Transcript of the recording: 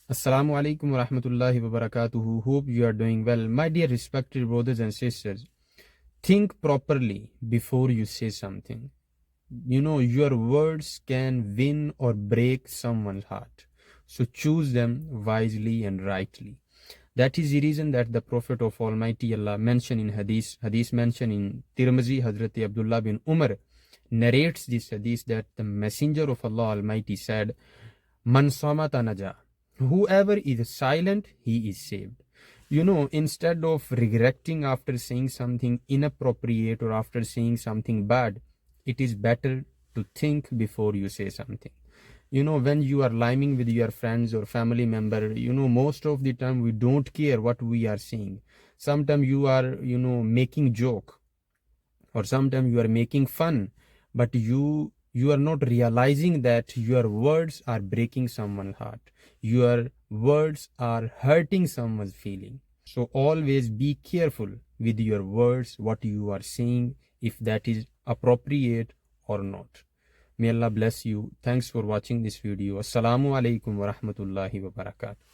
Assalamu alaikum wa rahmatullahi wa barakatuhu. Hope you are doing well. My dear respected brothers and sisters, think properly before you say something. You know, your words can win or break someone's heart. So choose them wisely and rightly. That is the reason that the Prophet of Almighty Allah mentioned in hadith mentioned in Tirmizi, Hazrat Abdullah bin Umar narrates this hadith that the Messenger of Allah Almighty said, Man samata naja. Whoever is silent, he is saved. You know, instead of regretting after saying something inappropriate or after saying something bad, it is better to think before you say something. You know, when you are liming with your friends or family member, you know, most of the time we don't care what we are saying. Sometimes you are, you know, making joke, or sometimes you are making fun, but you are not realizing that your words are breaking someone's heart. Your words are hurting someone's feeling. So always be careful with your words, what you are saying, if that is appropriate or not. May Allah bless you. Thanks for watching this video. Assalamu alaikum wa rahmatullahi wa barakatuh.